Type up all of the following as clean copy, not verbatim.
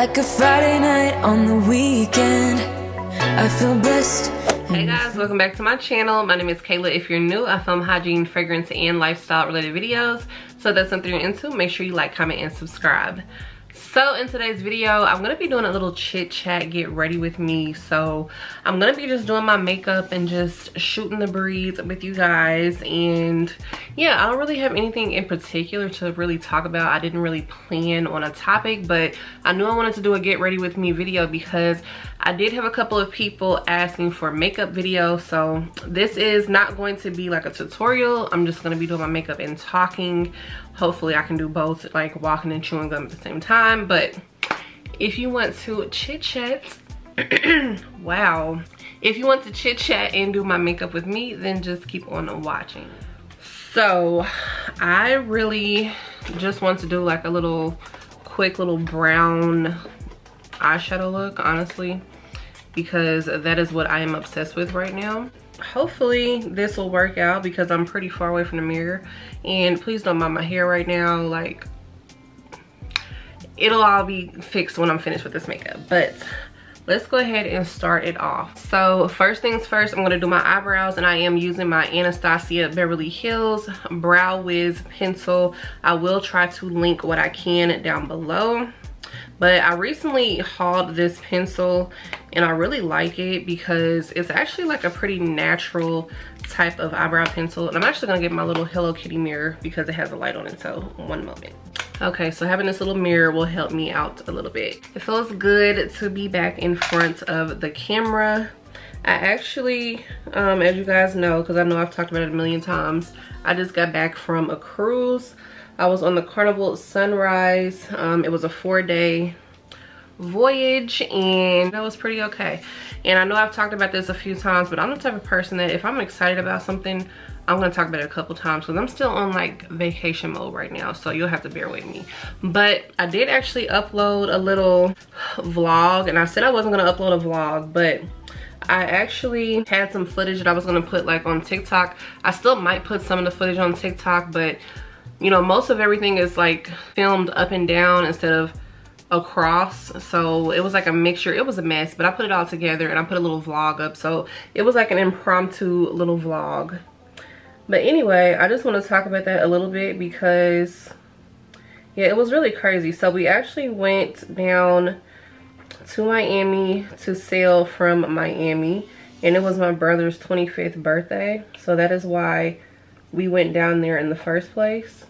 like a Friday night on the weekend. I feel blessed. Hey guys, welcome back to my channel. My name is Kayla. If you're new, I film hygiene, fragrance, and lifestyle related videos. So if that's something you're into, make sure you like, comment, and subscribe. So in today's video, I'm gonna be doing a little chit chat, get ready with me. So I'm gonna be just doing my makeup and just shooting the breeze with you guys. And yeah, I don't really have anything in particular to really talk about. I didn't really plan on a topic, but I knew I wanted to do a get ready with me video because I did have a couple of people asking for makeup video. So this is not going to be like a tutorial. I'm just gonna be doing my makeup and talking. Hopefully I can do both, like walking and chewing gum at the same time. But if you want to chit chat, wow. If you want to chit chat and do my makeup with me, then just keep on watching. So I really just want to do like a little quick little brown eyeshadow look, honestly, because that is what I am obsessed with right now. Hopefully this will work out because I'm pretty far away from the mirror. And please don't mind my hair right now. Like, it'll all be fixed when I'm finished with this makeup. But let's go ahead and start it off. So first things first, I'm gonna do my eyebrows, and I am using my Anastasia Beverly Hills Brow Wiz pencil. I will try to link what I can down below. But I recently hauled this pencil and I really like it because it's actually like a pretty natural type of eyebrow pencil. And I'm actually gonna get my little Hello Kitty mirror because it has a light on it, so one moment. Okay, so having this little mirror will help me out a little bit. It feels good to be back in front of the camera. I actually, as you guys know, because I know I've talked about it a million times, I just got back from a cruise. I was on the Carnival Sunrise. It was a 4-day voyage and that was pretty okay. And I know I've talked about this a few times, but I'm the type of person that if I'm excited about something, I'm gonna talk about it a couple times because I'm still on like vacation mode right now, so you'll have to bear with me. But I did actually upload a little vlog, and I said I wasn't gonna upload a vlog, but I actually had some footage that I was gonna put like on TikTok. I still might put some of the footage on TikTok, but you know, most of everything is like filmed up and down instead of across. So it was like a mixture. It was a mess, but I put it all together and I put a little vlog up. So it was like an impromptu little vlog. But anyway, I just want to talk about that a little bit because yeah, it was really crazy. So we actually went down to Miami to sail from Miami, and it was my brother's 25th birthday. So that is why we went down there in the first place,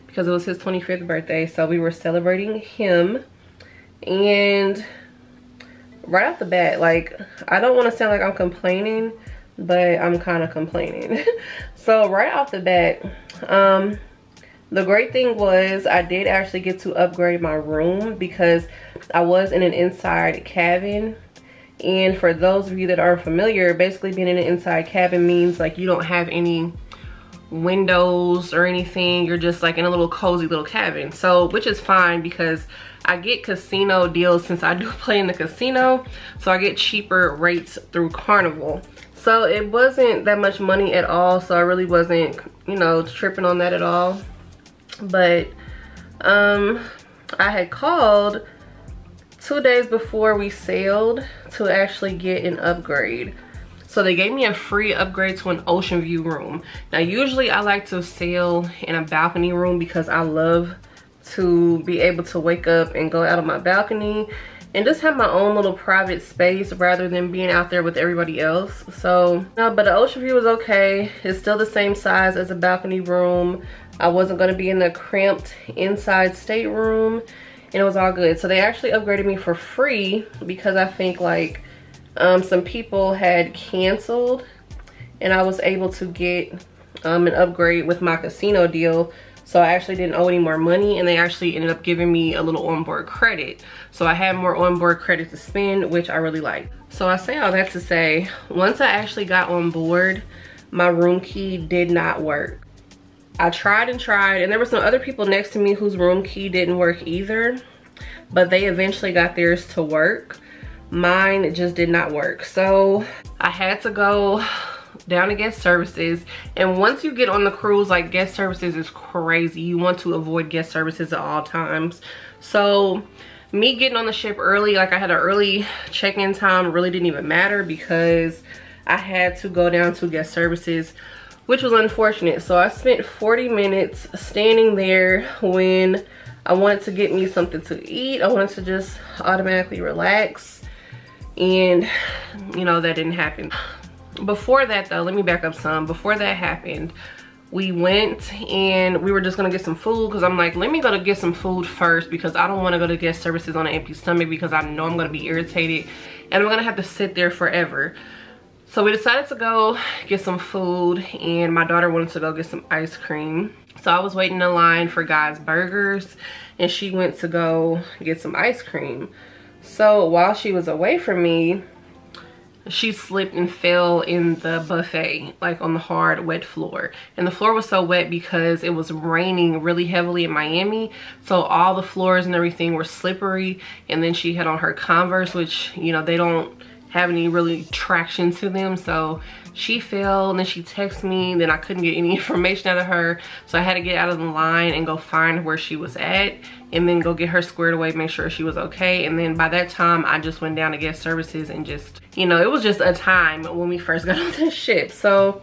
because it was his 25th birthday. So we were celebrating him. And right off the bat, like, I don't want to sound like I'm complaining, but I'm kind of complaining. So right off the bat, the great thing was I did actually get to upgrade my room because I was in an inside cabin. And for those of you that aren't familiar, basically being in an inside cabin means like you don't have any windows or anything. You're just like in a little cozy little cabin. So, which is fine because I get casino deals since I do play in the casino. So I get cheaper rates through Carnival. So it wasn't that much money at all. So I really wasn't, you know, tripping on that at all. But I had called 2 days before we sailed to actually get an upgrade. So they gave me a free upgrade to an ocean view room. Now usually I like to sail in a balcony room because I love to be able to wake up and go out on my balcony and just have my own little private space rather than being out there with everybody else. So no, but the ocean view was okay. It's still the same size as a balcony room. I wasn't going to be in the cramped inside stateroom, and it was all good. So they actually upgraded me for free because I think like some people had canceled, and I was able to get an upgrade with my casino deal. So I actually didn't owe any more money, and they actually ended up giving me a little onboard credit. So I had more onboard credit to spend, which I really liked. So I say all that to say, once I actually got on board, my room key did not work. I tried and tried, and there were some other people next to me whose room key didn't work either, but they eventually got theirs to work. Mine just did not work. So I had to go down to guest services, and once you get on the cruise, like, guest services is crazy. You want to avoid guest services at all times. So me getting on the ship early, like I had an early check-in time, really didn't even matter because I had to go down to guest services, which was unfortunate. So I spent 40 minutes standing there when I wanted to get me something to eat. I wanted to just automatically relax, and you know, that didn't happen. Before that though, let me back up some. Before that happened, we went and we were just gonna get some food, because I'm like, let me go to get some food first, because I don't want to go to guest services on an empty stomach, because I know I'm gonna be irritated and I'm gonna have to sit there forever. So we decided to go get some food, and my daughter wanted to go get some ice cream. So I was waiting in line for Guy's Burgers, and she went to go get some ice cream. So while she was away from me, she slipped and fell in the buffet, like on the hard, wet floor. And the floor was so wet because it was raining really heavily in Miami. So all the floors and everything were slippery. And then she had on her Converse, which, you know, they don't have any really traction to them. So she fell, and then she texted me, then I couldn't get any information out of her. So I had to get out of the line and go find where she was at, and then go get her squared away, make sure she was okay. And then by that time, I just went down to guest services and just, you know, it was just a time when we first got on the ship. So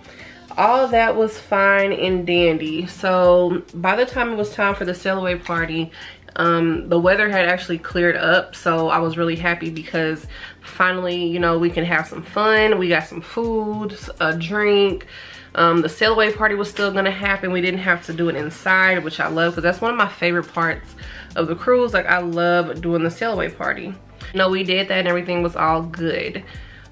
all that was fine and dandy. So by the time it was time for the sail away party, the weather had actually cleared up, so I was really happy because finally, you know, we can have some fun. We got some food, a drink. The sail away party was still gonna happen. We didn't have to do it inside, which I love, because that's one of my favorite parts of the cruise. Like, I love doing the sail away party. No, we did that and everything was all good.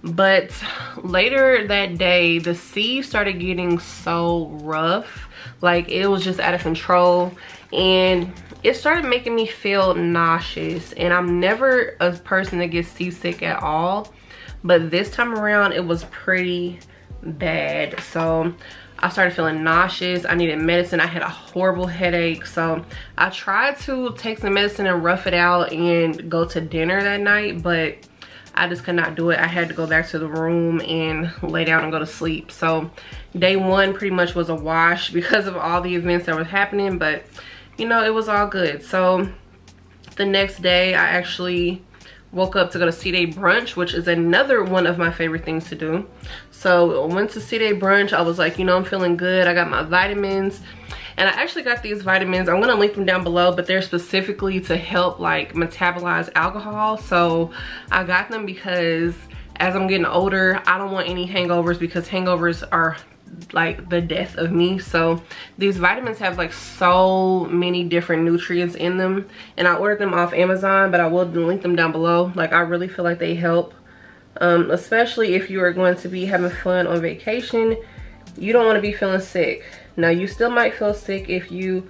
But later that day, the sea started getting so rough. Like, it was just out of control, and it started making me feel nauseous. And I'm never a person that gets seasick at all, but this time around it was pretty bad. So I started feeling nauseous. I needed medicine. I had a horrible headache. So I tried to take some medicine and rough it out and go to dinner that night, but I just could not do it. I had to go back to the room and lay down and go to sleep. So day one pretty much was a wash because of all the events that were happening, but you know, it was all good. So the next day I actually woke up to go to C-Day brunch, which is another one of my favorite things to do. So I went to C-Day brunch. I was like, you know, I'm feeling good. I got my vitamins, and I actually got these vitamins. I'm gonna link them down below, but they're specifically to help like metabolize alcohol. So I got them because as I'm getting older, I don't want any hangovers, because hangovers are like the death of me. So these vitamins have like so many different nutrients in them, and I ordered them off Amazon, but I will link them down below. Like, I really feel like they help, especially if you are going to be having fun on vacation. You don't want to be feeling sick. Now, you still might feel sick if you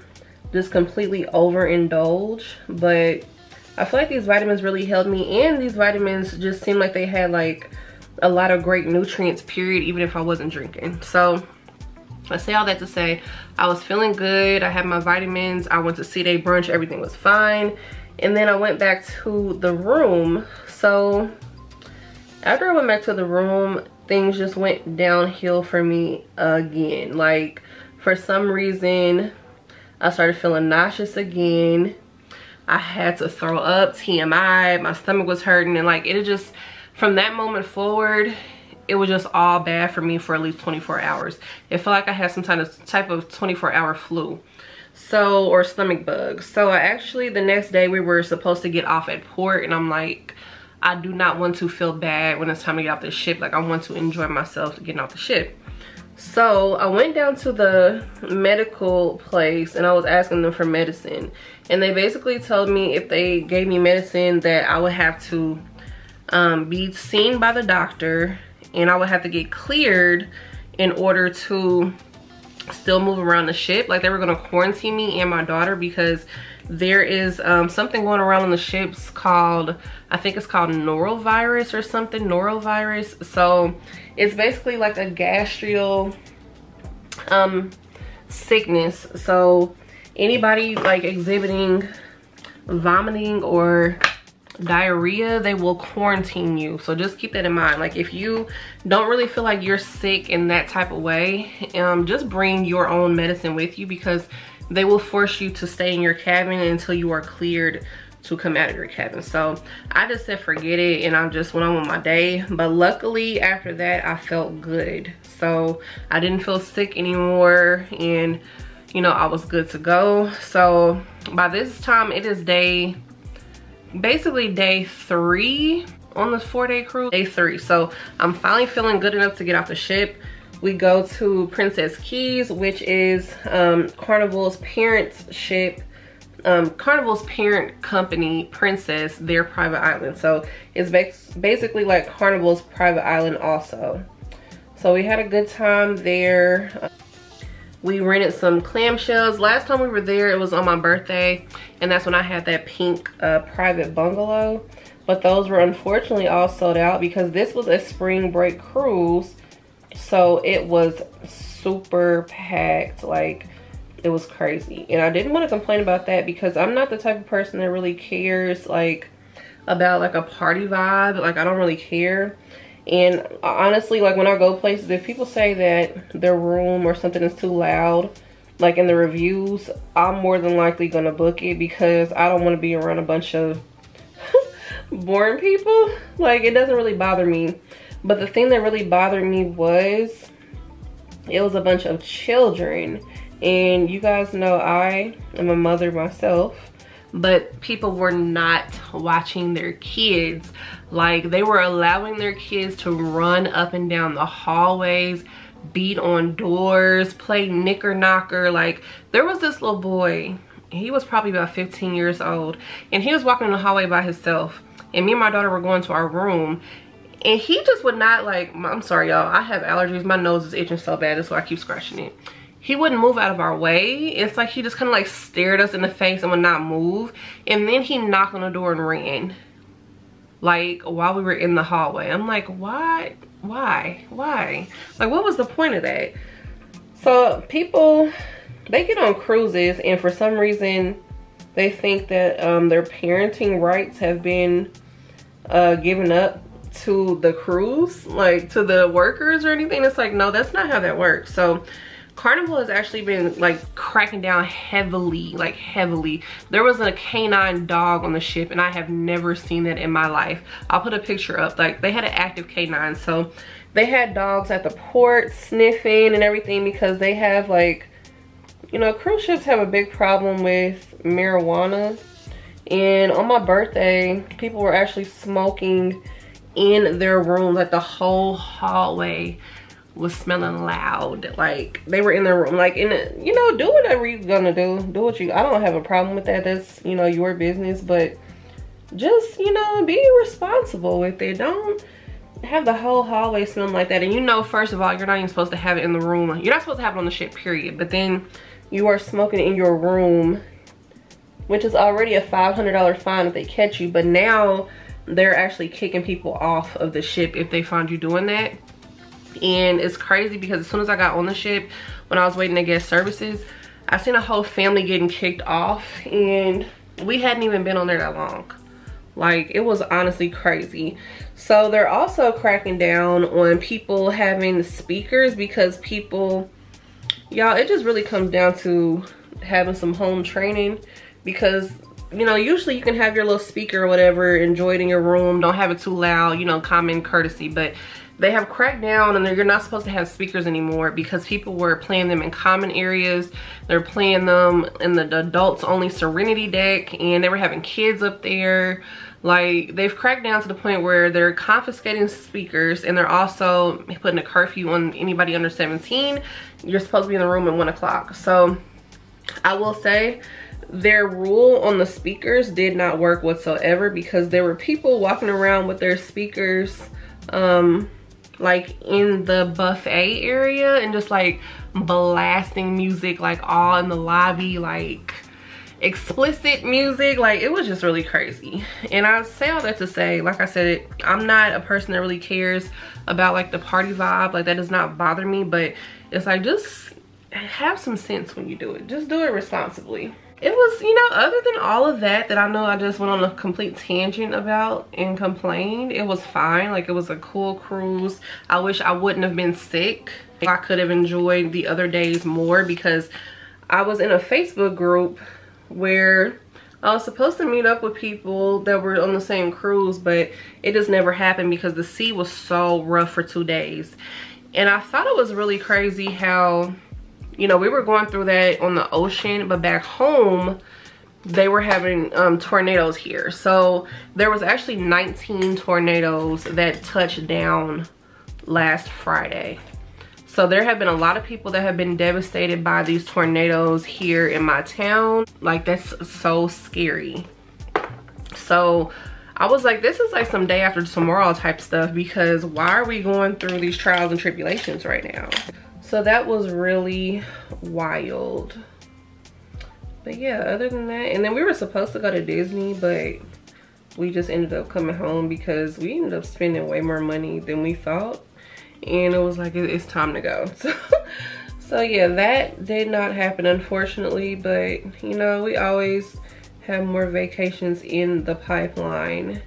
just completely overindulge, but I feel like these vitamins really helped me, and these vitamins just seemed like they had like a lot of great nutrients, period, even if I wasn't drinking. So I say all that to say I was feeling good. I had my vitamins. I went to C-Day brunch. Everything was fine. And then I went back to the room. So after I went back to the room, things just went downhill for me again. Like, for some reason, I started feeling nauseous again. I had to throw up, TMI. My stomach was hurting, and like, it just, from that moment forward, it was just all bad for me for at least 24 hours. It felt like I had some type of 24-hour flu, so, or stomach bug. So I actually, the next day we were supposed to get off at port, and I'm like, I do not want to feel bad when it's time to get off the ship. Like, I want to enjoy myself getting off the ship. So I went down to the medical place and I was asking them for medicine, and they basically told me if they gave me medicine that I would have to be seen by the doctor, and I would have to get cleared in order to still move around the ship. Like, they were going to quarantine me and my daughter because there is something going around on the ships called, I think it's called norovirus or something, norovirus. So it's basically like a gastrial sickness. So anybody like exhibiting vomiting or diarrhea, they will quarantine you. So just keep that in mind. Like, if you don't really feel like you're sick in that type of way, just bring your own medicine with you, because they will force you to stay in your cabin until you are cleared to come out of your cabin. So I just said forget it, and I just went on with my day. But luckily after that I felt good, so I didn't feel sick anymore, and you know, I was good to go. So by this time it is basically day 3 on this 4-day cruise. Day 3. So I'm finally feeling good enough to get off the ship. We go to Princess Keys, which is Carnival's parent ship. Carnival's parent company, Princess, their private island. So it's basically like Carnival's private island also. So we had a good time there. We rented some clamshells. Last time we were there, it was on my birthday, and that's when I had that pink private bungalow. But those were unfortunately all sold out because this was a spring break cruise. So it was super packed, like it was crazy. And I didn't want to complain about that because I'm not the type of person that really cares like about like a party vibe. Like I don't really care. And honestly, like when I go places, if people say that their room or something is too loud, like in the reviews, I'm more than likely gonna book it because I don't want to be around a bunch of boring people. Like it doesn't really bother me. But the thing that really bothered me was it was a bunch of children. And you guys know I am a mother myself. But people were not watching their kids. Like they were allowing their kids to run up and down the hallways, beat on doors, play knicker knocker. Like there was this little boy, he was probably about 15 years old, and he was walking in the hallway by himself, and me and my daughter were going to our room, and he just would not, like, I'm sorry y'all, I have allergies, my nose is itching so bad, that's why I keep scratching it. He wouldn't move out of our way. It's like he just kind of like stared us in the face and would not move. And then he knocked on the door and ran. Like while we were in the hallway. I'm like, why? Like what was the point of that? So people, they get on cruises and for some reason they think that their parenting rights have been given up to the cruise, like to the workers or anything. It's like, no, that's not how that works. So Carnival has actually been like cracking down heavily, like heavily. There was a canine dog on the ship and I have never seen that in my life. I'll put a picture up. Like they had an active canine. So they had dogs at the port sniffing and everything because they have like, you know, cruise ships have a big problem with marijuana. And on my birthday, people were actually smoking in their room. Like the whole hallway was smelling loud. Like they were in their room, like in it, you know, do whatever you're gonna do what you, I don't have a problem with that. That's, you know, your business, but just, you know, be responsible with it. Don't have the whole hallway smelling like that. And you know, first of all, you're not even supposed to have it in the room. You're not supposed to have it on the ship, period. But then you are smoking in your room, which is already a $500 fine if they catch you. But now they're actually kicking people off of the ship if they find you doing that. And it's crazy because as soon as I got on the ship, when I was waiting to get services, I seen a whole family getting kicked off, and we hadn't even been on there that long. Like it was honestly crazy. So they're also cracking down on people having speakers because people, y'all, it just really comes down to having some home training. Because, you know, usually you can have your little speaker or whatever, enjoy it in your room, don't have it too loud, you know, common courtesy. But they have cracked down and you're not supposed to have speakers anymore because people were playing them in common areas. They're playing them in the adults only Serenity deck, and they were having kids up there. Like they've cracked down to the point where they're confiscating speakers, and they're also putting a curfew on anybody under 17. You're supposed to be in the room at 1 o'clock. So I will say their rule on the speakers did not work whatsoever because there were people walking around with their speakers like in the buffet area and just like blasting music like all in the lobby, like explicit music. Like it was just really crazy. And I say all that to say, like I said, I'm not a person that really cares about like the party vibe. Like that does not bother me, but it's like just have some sense when you do it. Just do it responsibly. It was, you know, other than all of that I know I just went on a complete tangent about and complained, it was fine. Like it was a cool cruise. I wish I wouldn't have been sick. I could have enjoyed the other days more because I was in a Facebook group where I was supposed to meet up with people that were on the same cruise, but it just never happened because the sea was so rough for 2 days. And I thought it was really crazy how, you know, we were going through that on the ocean, but back home, they were having tornadoes here. So there was actually 19 tornadoes that touched down last Friday. So there have been a lot of people that have been devastated by these tornadoes here in my town. Like, that's so scary. So I was like, this is like some day after tomorrow type stuff, because why are we going through these trials and tribulations right now? So that was really wild. But yeah, other than that, and then we were supposed to go to Disney, but we just ended up coming home because we ended up spending way more money than we thought. And it was like, it's time to go. So yeah, that did not happen, unfortunately. But you know, we always have more vacations in the pipeline.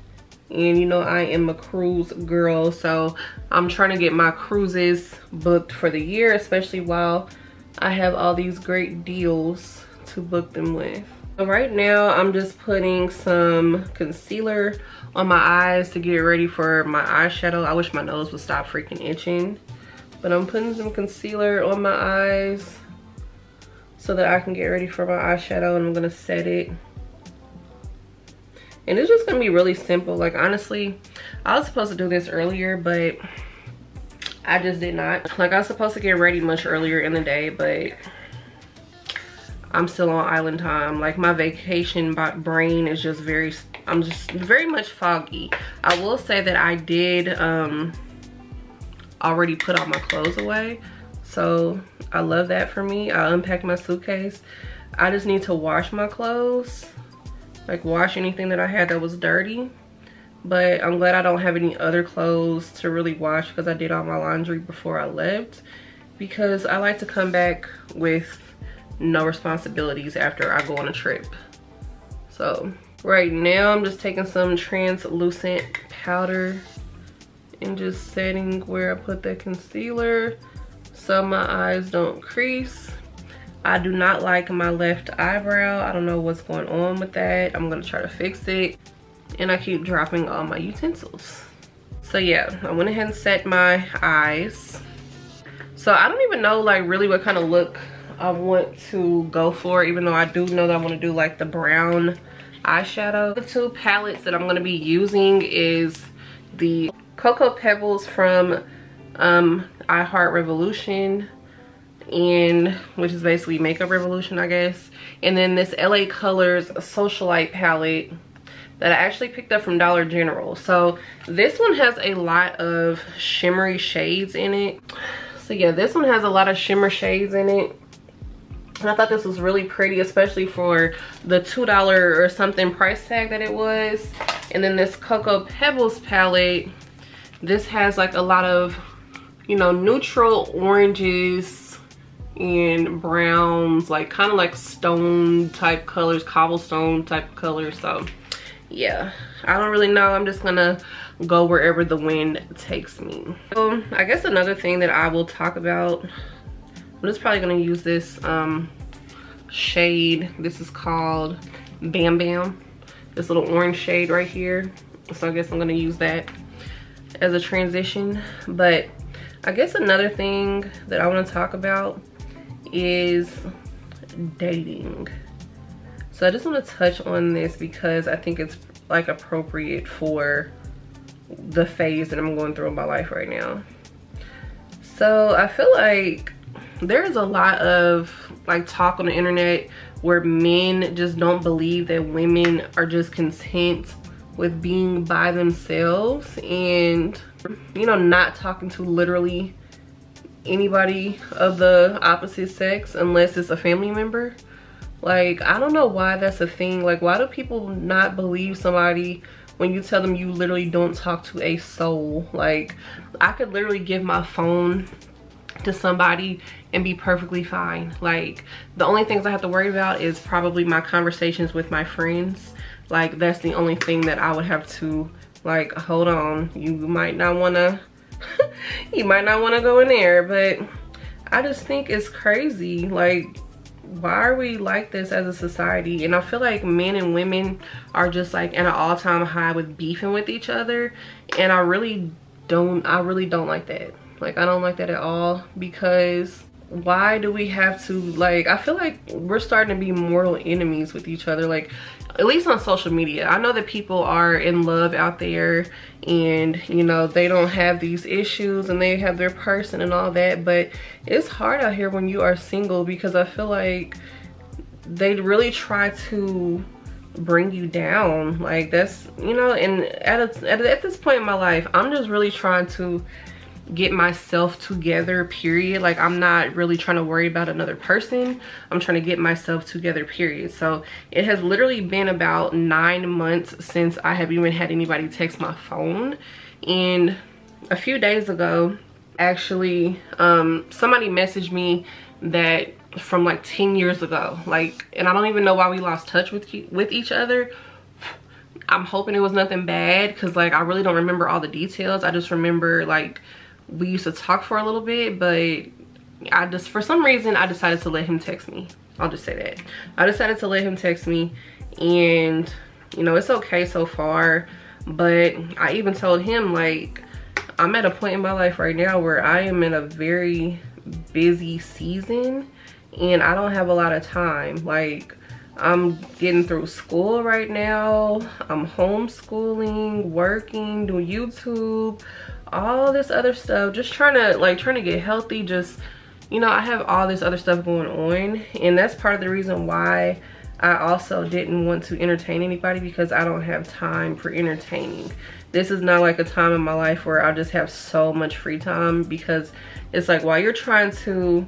And you know, I am a cruise girl, so I'm trying to get my cruises booked for the year, especially while I have all these great deals to book them with. So right now, I'm just putting some concealer on my eyes to get ready for my eyeshadow. I wish my nose would stop freaking itching. But I'm putting some concealer on my eyes so that I can get ready for my eyeshadow, and I'm gonna set it. And it's just gonna be really simple. Like, honestly, I was supposed to do this earlier, but I just did not. Like, I was supposed to get ready much earlier in the day, but I'm still on island time. Like, my vacation brain is just I'm just very much foggy. I will say that I did already put all my clothes away. So I love that for me. I unpacked my suitcase. I just need to wash my clothes. Like, wash anything that I had that was dirty. But I'm glad I don't have any other clothes to really wash, because I did all my laundry before I left. Because I like to come back with no responsibilities after I go on a trip. So right now I'm just taking some translucent powder and just setting where I put the concealer so my eyes don't crease. I do not like my left eyebrow. I don't know what's going on with that. I'm gonna try to fix it. And I keep dropping all my utensils. So yeah, I went ahead and set my eyes. So I don't even know like really what kind of look I want to go for, even though I do know that I want to do like the brown eyeshadow. The two palettes that I'm going to be using is the Cocoa Pebbles from I Heart Revolution, and which is basically Makeup Revolution, I guess. And then this LA Colors Socialite palette that I actually picked up from Dollar General. So this one has a lot of shimmery shades in it. So yeah, this one has a lot of shimmer shades in it. And I thought this was really pretty, especially for the $2 or something price tag that it was. And then this Cocoa Pebbles palette, this has like a lot of, you know, neutral oranges and browns, like kind of like stone type colors, cobblestone type colors. So yeah, I don't really know. I'm just gonna go wherever the wind takes me. So I guess another thing that I will talk about, I'm just probably gonna use this shade. This is called Bam Bam. This little orange shade right here. So I guess I'm gonna use that as a transition. But I guess another thing that I wanna talk about is dating. So I just wanna touch on this because I think it's like appropriate for the phase that I'm going through in my life right now. So I feel like there's a lot of like talk on the internet where men just don't believe that women are just content with being by themselves and, you know, not talking to literally anybody of the opposite sex unless it's a family member. Like, I don't know why that's a thing. Like, why do people not believe somebody when you tell them you literally don't talk to a soul? Like, I could literally give my phone to somebody and be perfectly fine. Like, the only things I have to worry about is probably my conversations with my friends. Like, that's the only thing that I would have to, like, hold on, you might not want to you might not want to go in there. But I just think it's crazy. Like, why are we like this as a society? And I feel like men and women are just like at an all-time high with beefing with each other, and I really don't like that. Like, I don't like that at all, because why do we have to, like, I feel like we're starting to be mortal enemies with each other, like, at least on social media. I know that people are in love out there, and you know, they don't have these issues and they have their person and all that, but it's hard out here when you are single, because I feel like they really try to bring you down. Like, that's, you know, and at this point in my life, I'm just really trying to get myself together, period. Like, I'm not really trying to worry about another person. I'm trying to get myself together, period. So it has literally been about 9 months since I have even had anybody text my phone. And a few days ago, actually, somebody messaged me that from like 10 years ago, like, and I don't even know why we lost touch with each other. I'm hoping it was nothing bad, because like, I really don't remember all the details. I just remember like we used to talk for a little bit, but I just, for some reason, I decided to let him text me. I'll just say that. I decided to let him text me, and you know, it's okay so far, but I even told him, like, I'm at a point in my life right now where I am in a very busy season and I don't have a lot of time. Like, I'm getting through school right now, I'm homeschooling, working, doing YouTube, all this other stuff, just trying to get healthy. Just, you know, I have all this other stuff going on, and that's part of the reason why I also didn't want to entertain anybody, because I don't have time for entertaining. This is not like a time in my life where I just have so much free time, because it's like, while you're trying to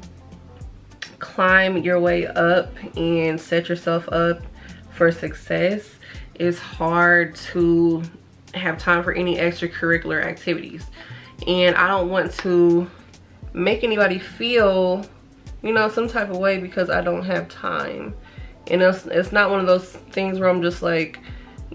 climb your way up and set yourself up for success, it's hard to have time for any extracurricular activities. And I don't want to make anybody feel, you know, some type of way because I don't have time. And it's not one of those things where I'm just like,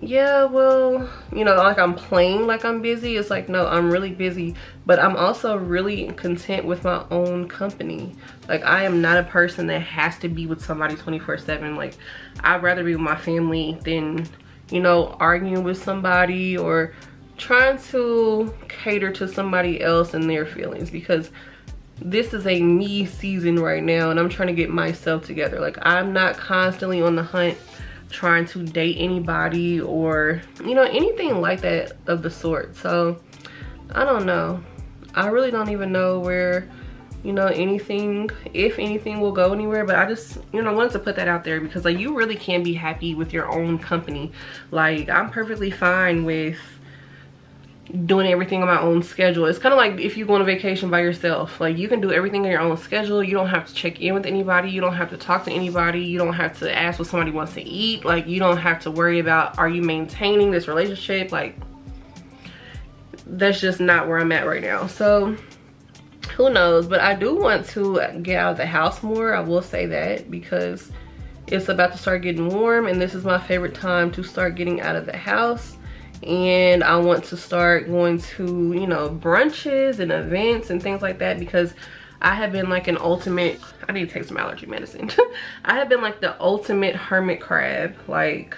yeah, well, you know, like I'm playing like I'm busy. It's like, no, I'm really busy, but I'm also really content with my own company. Like, I am not a person that has to be with somebody 24/7. Like, I'd rather be with my family than, you know, arguing with somebody or trying to cater to somebody else and their feelings, because this is a me season right now and I'm trying to get myself together. Like, I'm not constantly on the hunt trying to date anybody or, you know, anything like that of the sort. So I don't know. I really don't even know where, you know, anything, if anything, will go anywhere. But I just, you know, wanted to put that out there, because like, you really can be happy with your own company. Like, I'm perfectly fine with doing everything on my own schedule. It's kind of like if you go on a vacation by yourself. Like, you can do everything on your own schedule. You don't have to check in with anybody. You don't have to talk to anybody. You don't have to ask what somebody wants to eat. Like, you don't have to worry about, are you maintaining this relationship? Like, that's just not where I'm at right now. So who knows? But I do want to get out of the house more, I will say that, because it's about to start getting warm and this is my favorite time to start getting out of the house. And I want to start going to, you know, brunches and events and things like that, because I have been like an ultimate, I need to take some allergy medicine. I have been like the ultimate hermit crab. Like,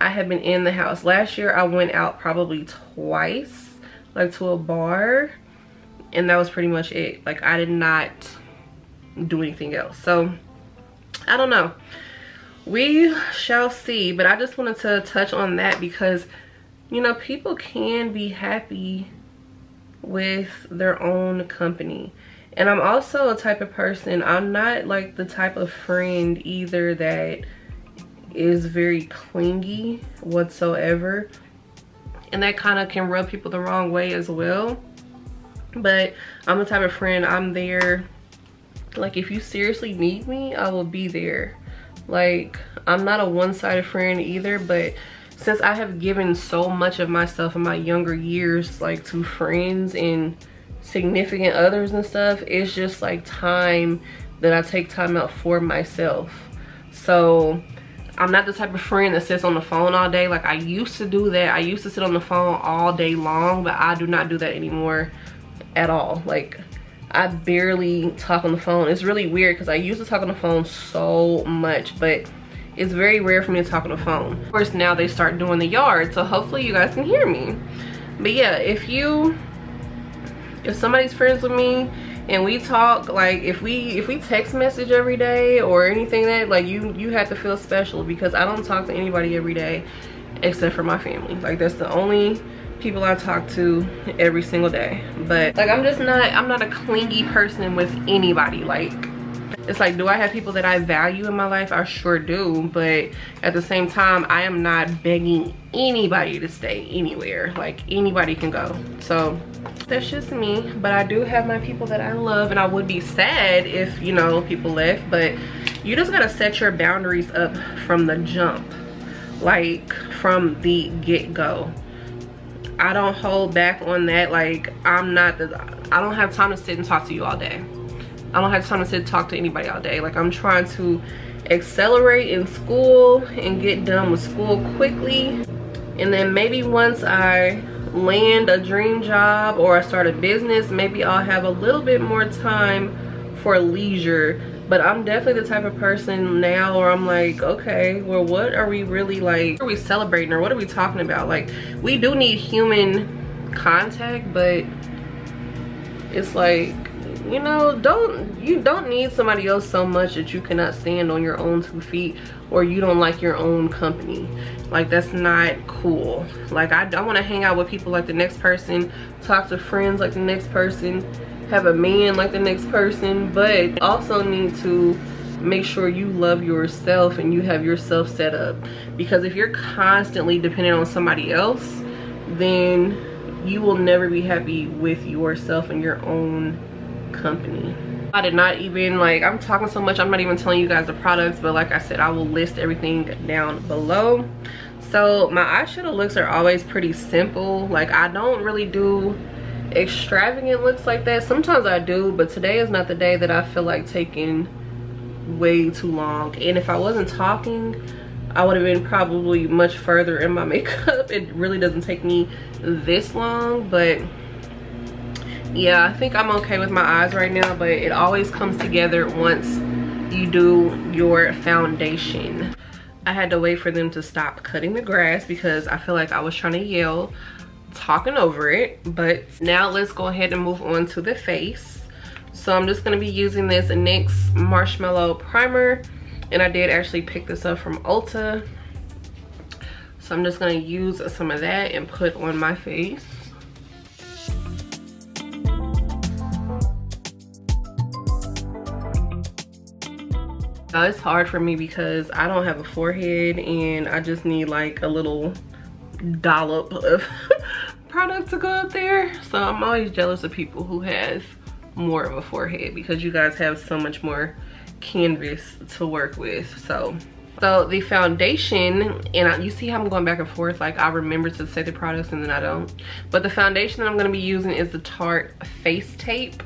I have been in the house. Last year I went out probably twice, like to a bar, and that was pretty much it. Like, I did not do anything else. So I don't know, we shall see. But I just wanted to touch on that because, you know, people can be happy with their own company. And I'm also a type of person, I'm not like the type of friend either that is very clingy whatsoever. And that kind of can rub people the wrong way as well. But I'm the type of friend, I'm there. Like, if you seriously need me, I will be there. Like, I'm not a one-sided friend either, but since I have given so much of myself in my younger years, like to friends and significant others and stuff, it's just like time that I take time out for myself. So I'm not the type of friend that sits on the phone all day. Like, I used to do that. I used to sit on the phone all day long, but I do not do that anymore at all. Like, I barely talk on the phone. It's really weird because I used to talk on the phone so much, but it's very rare for me to talk on the phone. Of course, now they start doing the yard, so hopefully you guys can hear me. But yeah, if somebody's friends with me and we talk, like if we text message every day or anything, that like you have to feel special, because I don't talk to anybody every day except for my family. Like that's the only people I talk to every single day. But like I'm not a clingy person with anybody. Like it's like, do I have people that I value in my life? I sure do, but at the same time I am not begging anybody to stay anywhere. Like anybody can go. So that's just me. But I do have my people that I love, and I would be sad if, you know, people left. But you just gotta set your boundaries up from the jump, like from the get-go. I don't hold back on that. Like I don't have time to sit and talk to you all day. I don't have time to sit and talk to anybody all day. Like I'm trying to accelerate in school and get done with school quickly, and then maybe once I land a dream job or I start a business, maybe I'll have a little bit more time for leisure. But I'm definitely the type of person now where I'm like, okay, well, what are we really, like, what are we celebrating, or what are we talking about? Like, we do need human contact, but it's like, you know, you don't need somebody else so much that you cannot stand on your own 2 feet, or you don't like your own company. Like that's not cool. Like I want to hang out with people like the next person, talk to friends like the next person, have a man like the next person, but also need to make sure you love yourself and you have yourself set up. Because if you're constantly dependent on somebody else, then you will never be happy with yourself and your own company. I did not even, like, I'm talking so much, I'm not even telling you guys the products, but like I said, I will list everything down below. So my eyeshadow looks are always pretty simple. Like I don't really do extravagant looks like that. Sometimes I do, but today is not the day that I feel like taking way too long. And if I wasn't talking, I would have been probably much further in my makeup. It really doesn't take me this long, but yeah, I think I'm okay with my eyes right now. But it always comes together once you do your foundation. I had to wait for them to stop cutting the grass because I feel like I was trying to yell talking over it. But now let's go ahead and move on to the face. So I'm just going to be using this NYX Marshmallow Primer, and I did actually pick this up from Ulta. So I'm just going to use some of that and put on my face. It's hard for me because I don't have a forehead, and I just need like a little dollop of product to go up there. So I'm always jealous of people who have more of a forehead because you guys have so much more canvas to work with. So the foundation, and you see how I'm going back and forth, like I remember to say the products and then I don't. But the foundation that I'm going to be using is the Tarte Face Tape.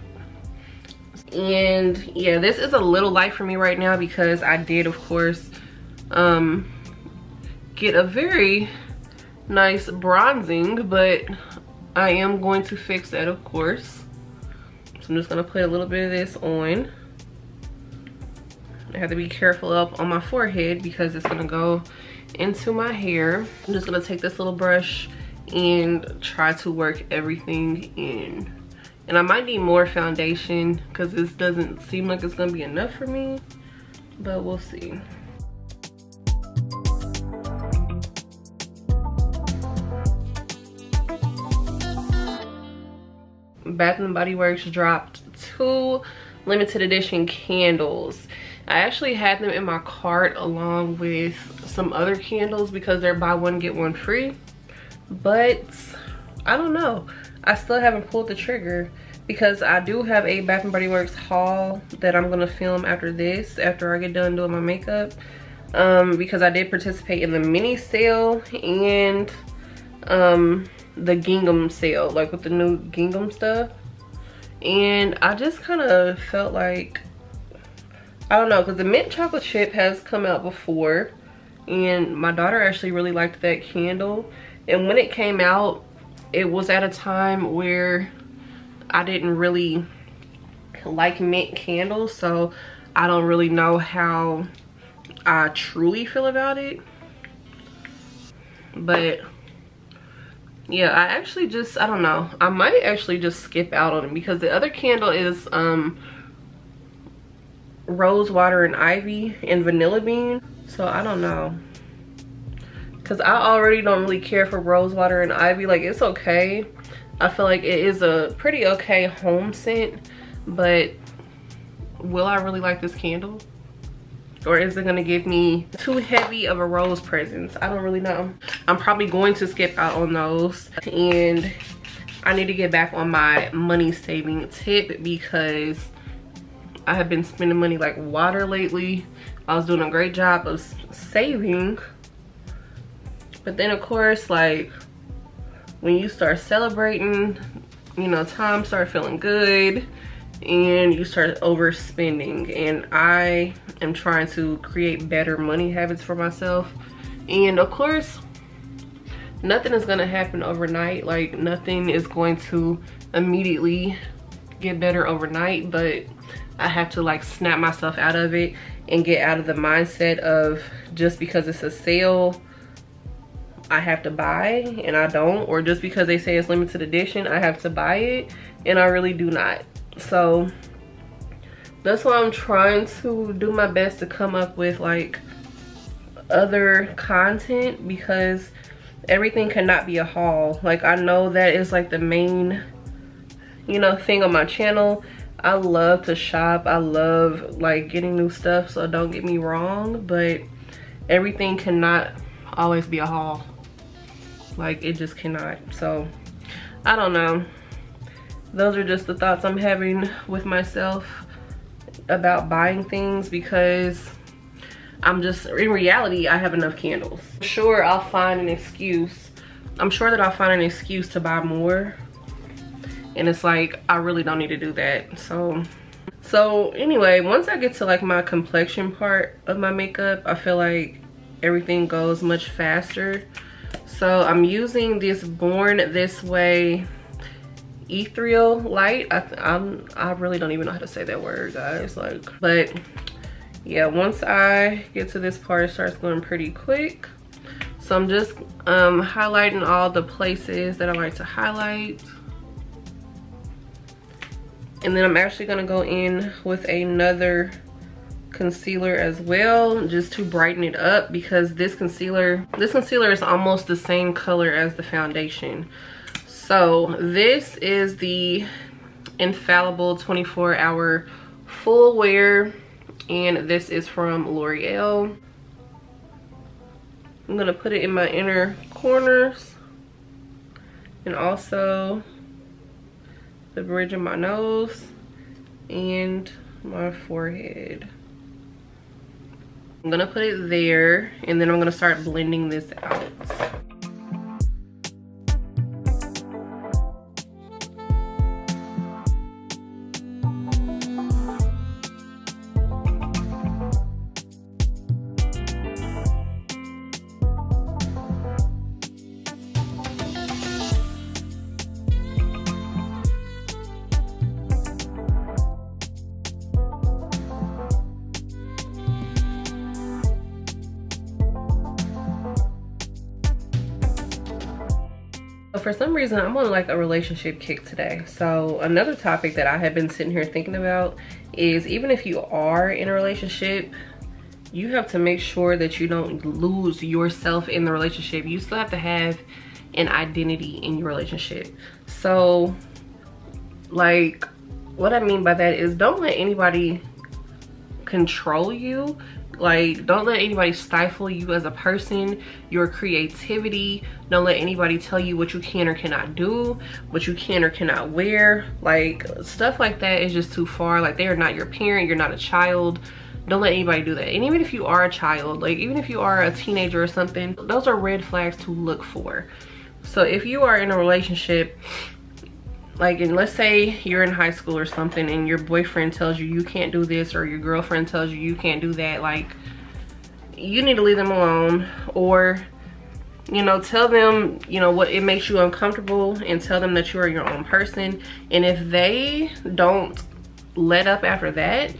And yeah, this is a little light for me right now because I did, of course, get a very nice bronzing, but I am going to fix that, of course. So I'm just gonna put a little bit of this on. I have to be careful up on my forehead because it's gonna go into my hair. I'm just gonna take this little brush and try to work everything in. And I might need more foundation because this doesn't seem like it's gonna be enough for me, but we'll see. Bath & Body Works dropped 2 limited edition candles. I actually had them in my cart along with some other candles because they're buy one get one free, but I don't know. I still haven't pulled the trigger because I do have a Bath & Body Works haul that I'm gonna film after this, after I get done doing my makeup, because I did participate in the mini sale and the gingham sale, like with the new gingham stuff. And I just kind of felt like, I don't know, because the mint chocolate chip has come out before, and my daughter actually really liked that candle. And when it came out, it was at a time where I didn't really like mint candles, so I don't really know how I truly feel about it. But yeah, I actually just, I don't know, I might actually just skip out on it because the other candle is rose water and ivy and vanilla bean. So I don't know, because I already don't really care for rose water and ivy. Like, it's okay. I feel like it is a pretty okay home scent, but will I really like this candle? Or is it gonna give me too heavy of a rose presence? I don't really know. I'm probably going to skip out on those, and I need to get back on my money saving tip because I have been spending money like water lately. I was doing a great job of saving, but then of course, like, when you start celebrating, you know, times start feeling good and you start overspending. And I am trying to create better money habits for myself. And of course, nothing is gonna happen overnight. Like, nothing is going to immediately get better overnight, but I have to like snap myself out of it and get out of the mindset of just because it's a sale I have to buy and I don't, or just because they say it's limited edition I have to buy it and I really do not. So that's why I'm trying to do my best to come up with like other content, because everything cannot be a haul. Like, I know that is like the main, you know, thing on my channel. I love to shop, I love like getting new stuff, so don't get me wrong, but everything cannot always be a haul. Like, it just cannot. So I don't know, those are just the thoughts I'm having with myself about buying things, because I'm just, in reality, I have enough candles. Sure, I'll find an excuse. I'm sure that I'll find an excuse to buy more, and it's like, I really don't need to do that. So anyway, once I get to like my complexion part of my makeup, I feel like everything goes much faster. So I'm using this Born This Way ethereal light. I really don't even know how to say that word, guys. Like, but yeah, once I get to this part, it starts going pretty quick. So I'm just highlighting all the places that I like to highlight, and then I'm actually gonna go in with another concealer as well, just to brighten it up, because this concealer is almost the same color as the foundation. So this is the Infallible 24-hour full wear, and this is from L'Oreal. I'm gonna put it in my inner corners and also the bridge of my nose and my forehead. I'm gonna put it there, and then I'm gonna start blending this out. For some reason, I'm on like a relationship kick today. So another topic that I have been sitting here thinking about is, even if you are in a relationship, you have to make sure that you don't lose yourself in the relationship. You still have to have an identity in your relationship. So like, what I mean by that is, don't let anybody control you. Like, don't let anybody stifle you as a person, your creativity. Don't let anybody tell you what you can or cannot do, what you can or cannot wear. Like, stuff like that is just too far. Like, they are not your parent, you're not a child. Don't let anybody do that. And even if you are a child, like even if you are a teenager or something, those are red flags to look for. So if you are in a relationship, like, and let's say you're in high school or something and your boyfriend tells you you can't do this, or your girlfriend tells you you can't do that, like, you need to leave them alone. Or, you know, tell them, you know, what it makes you uncomfortable, and tell them that you are your own person. And if they don't let up after that,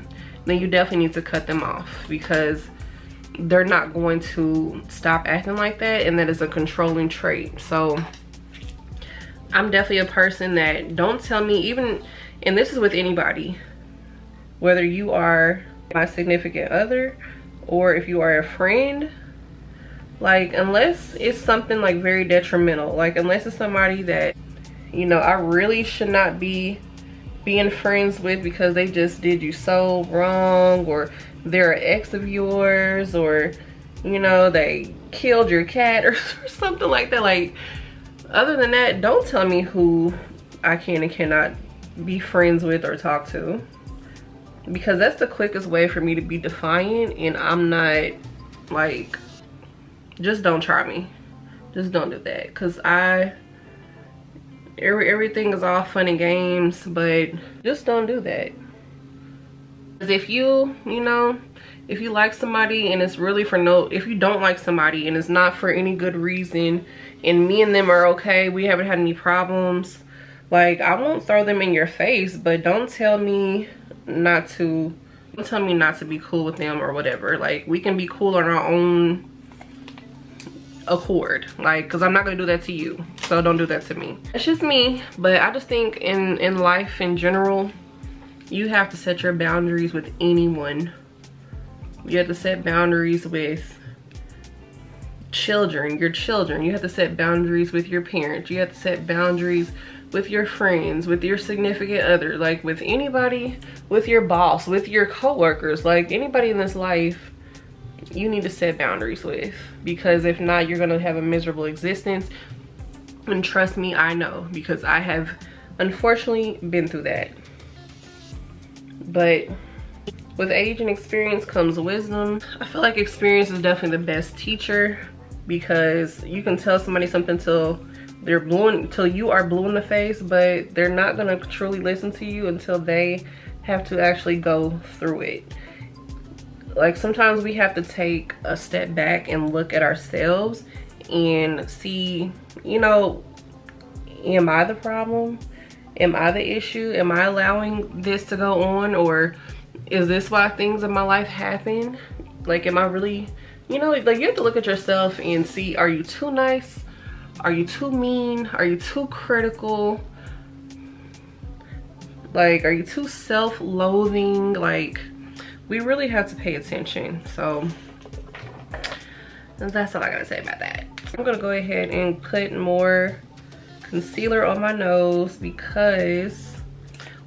then you definitely need to cut them off, because they're not going to stop acting like that, and that is a controlling trait. So I'm definitely a person that, don't tell me, even, and this is with anybody, whether you are my significant other or if you are a friend, like, unless it's something like very detrimental, like unless it's somebody that, you know, I really should not be being friends with because they just did you so wrong, or they're an ex of yours, or, you know, they killed your cat or something like that. Like, other than that, don't tell me who I can and cannot be friends with or talk to, because that's the quickest way for me to be defiant, and I'm not, like, just don't try me. Just don't do that, because everything is all fun and games, but just don't do that. If you know, if you like somebody and it's really for no, if you don't like somebody and it's not for any good reason, and me and them are okay, we haven't had any problems, like, I won't throw them in your face, but don't tell me not to be cool with them or whatever. Like, we can be cool on our own accord, like, because I'm not gonna do that to you, so don't do that to me. It's just me. But I just think in life in general, you have to set your boundaries with anyone. You have to set boundaries with your children. You have to set boundaries with your parents. You have to set boundaries with your friends, with your significant other, like with anybody, with your boss, with your coworkers, like anybody in this life you need to set boundaries with, because if not, you're gonna have a miserable existence. And trust me, I know, because I have unfortunately been through that. But with age and experience comes wisdom. I feel like experience is definitely the best teacher, because you can tell somebody something till you are blue in the face, but they're not gonna truly listen to you until they have to actually go through it. Like, sometimes we have to take a step back and look at ourselves and see, you know, am I the problem? Am I the issue? Am I allowing this to go on? Or is this why things in my life happen? Like, am I really, you know, like, you have to look at yourself and see, are you too nice? Are you too mean? Are you too critical? Like, are you too self-loathing? Like, we really have to pay attention. So that's all I gotta say about that. I'm gonna go ahead and put more concealer on my nose, because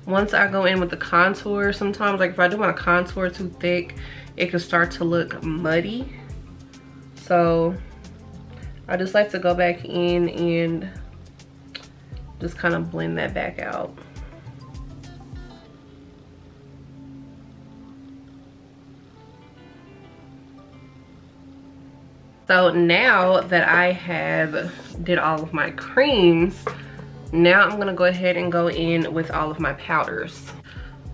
once I go in with the contour, sometimes, like, if I do my contour too thick, it can start to look muddy. So I just like to go back in and just kind of blend that back out. So now that I have did all of my creams, now I'm gonna go ahead and go in with all of my powders.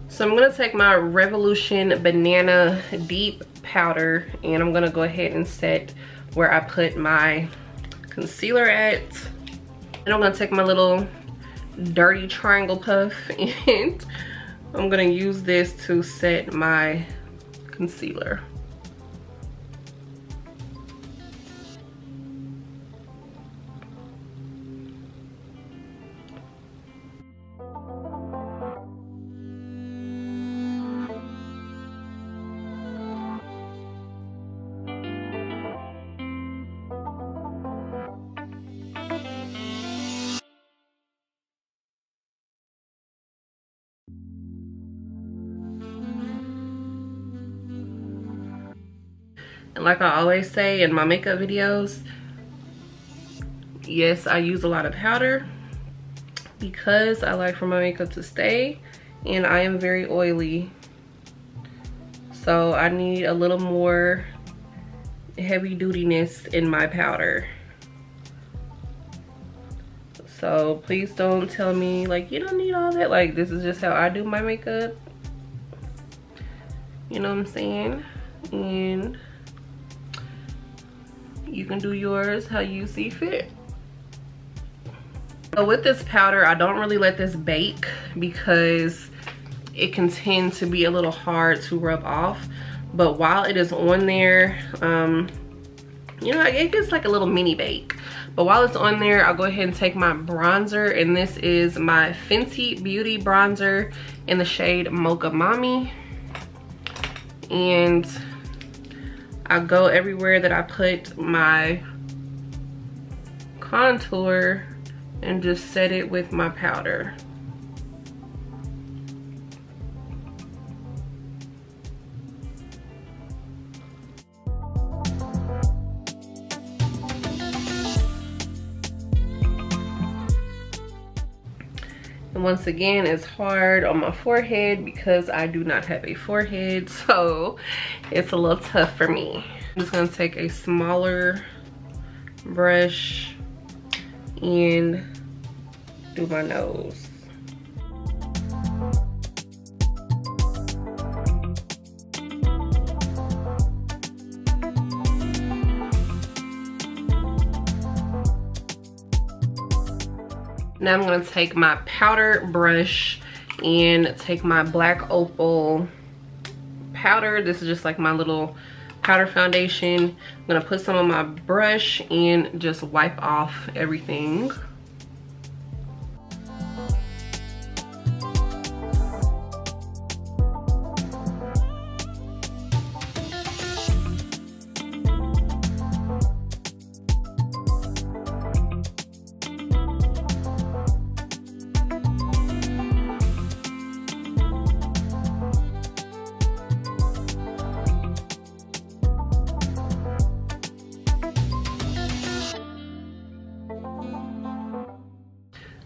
So I'm gonna take my Revolution Banana Deep powder, and I'm gonna go ahead and set where I put my concealer at. And I'm gonna take my little dirty triangle puff, and I'm gonna use this to set my concealer. And like I always say in my makeup videos, yes, I use a lot of powder because I like for my makeup to stay, and I am very oily. So I need a little more heavy dutiness in my powder. So please don't tell me like, you don't need all that. Like, this is just how I do my makeup. You know what I'm saying? And you can do yours how you see fit. So with this powder, I don't really let this bake because it can tend to be a little hard to rub off. But while it is on there, you know, it gets like a little mini bake. But while it's on there, I'll go ahead and take my bronzer, and this is my Fenty Beauty bronzer in the shade Mocha Mommy. And I go everywhere that I put my contour and just set it with my powder. And once again, it's hard on my forehead because I do not have a forehead, so it's a little tough for me. I'm just gonna take a smaller brush and do my nose. Now I'm gonna take my powder brush and take my black opal powder. This is just like my little powder foundation. I'm gonna put some on my brush and just wipe off everything.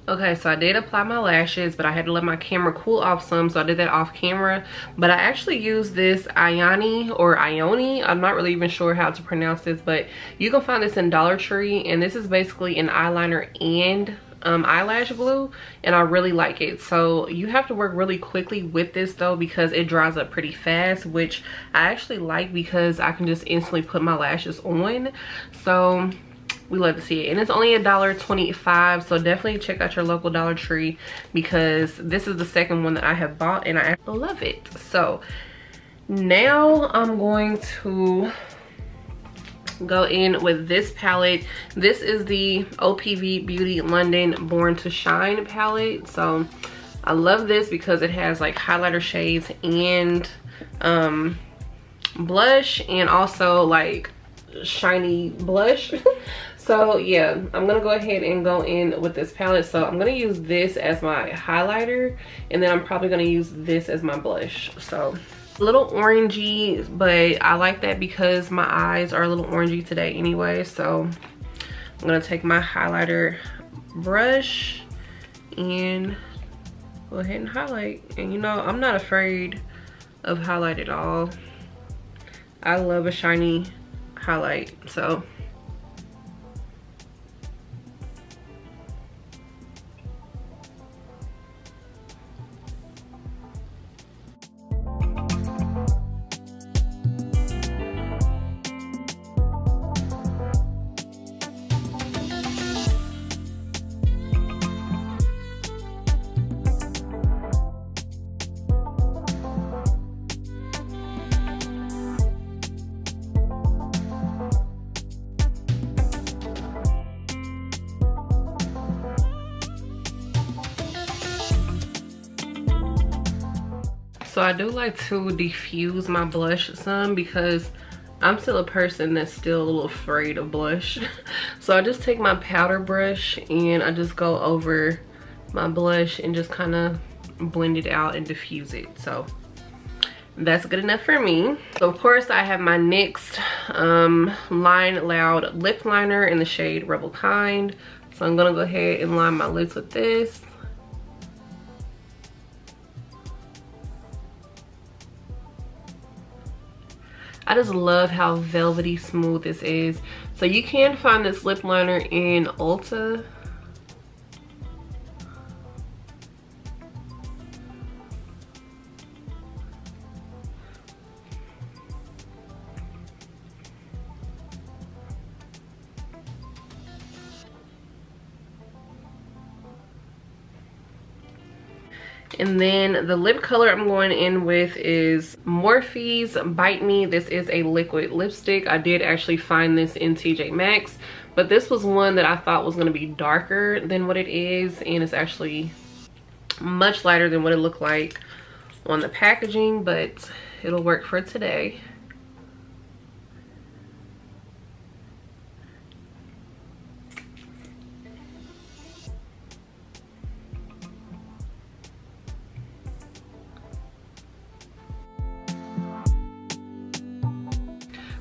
Okay, so I did apply my lashes, but I had to let my camera cool off some, so I did that off camera. But I actually used this Ioni or Ioni. I'm not really even sure how to pronounce this, but you can find this in Dollar Tree, and this is basically an eyeliner and eyelash glue, and I really like it. So you have to work really quickly with this though, because it dries up pretty fast, which I actually like because I can just instantly put my lashes on. So we love to see it, and it's only $1.25, so definitely check out your local Dollar Tree because this is the second one that I have bought and I love it. So now I'm going to go in with this palette. This is the OPV Beauty London Born to Shine palette. So I love this because it has like highlighter shades and blush, and also like shiny blush. So yeah, I'm gonna go ahead and go in with this palette. So I'm gonna use this as my highlighter, and then I'm probably gonna use this as my blush. So a little orangey, but I like that because my eyes are a little orangey today anyway. So I'm gonna take my highlighter brush and go ahead and highlight. And you know, I'm not afraid of highlight at all. I love a shiny highlight. So I do like to diffuse my blush some because I'm still a person that's still a little afraid of blush. So I just take my powder brush and I just go over my blush and just kind of blend it out and diffuse it. So that's good enough for me. So of course I have my NYX Line Loud lip liner in the shade Rebel Kind. So I'm gonna go ahead and line my lips with this. I just love how velvety smooth this is. So you can find this lip liner in Ulta. And then the lip color I'm going in with is Morphe's Bite Me. This is a liquid lipstick. I did actually find this in TJ Maxx, but this was one that I thought was going to be darker than what it is, and it's actually much lighter than what it looked like on the packaging, but it'll work for today.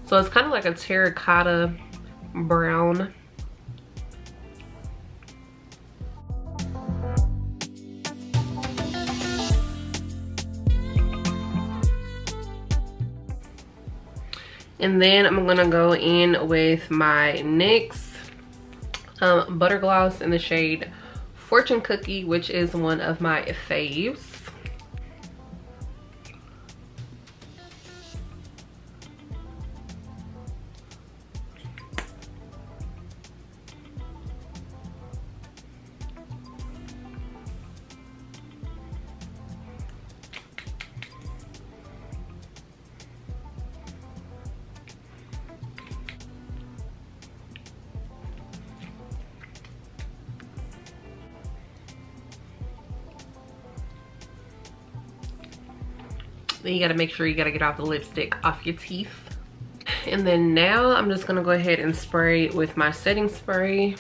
So it's kind of like a terracotta brown. And then I'm gonna go in with my NYX Butter Gloss in the shade Fortune Cookie, which is one of my faves. Then you gotta make sure you gotta get off the lipstick off your teeth. And then now I'm just gonna go ahead and spray with my setting spray.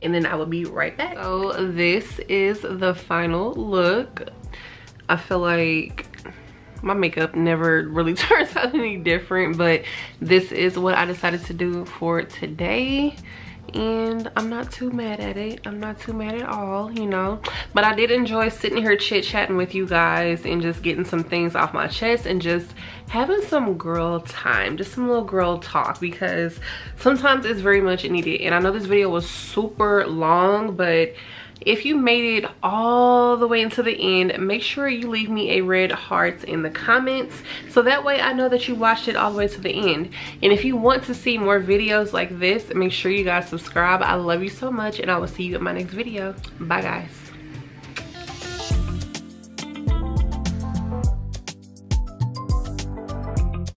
And then I will be right back. So this is the final look. I feel like my makeup never really turns out any different, but this is what I decided to do for today. And I'm not too mad at it. I'm not too mad at all, you know. But I did enjoy sitting here chit-chatting with you guys and just getting some things off my chest and just having some girl time, just some little girl talk, because sometimes it's very much needed. And I know this video was super long, but if you made it all the way into the end, make sure you leave me a red heart in the comments, so that way I know that you watched it all the way to the end. And if you want to see more videos like this, make sure you guys subscribe. I love you so much, and I will see you in my next video. Bye guys.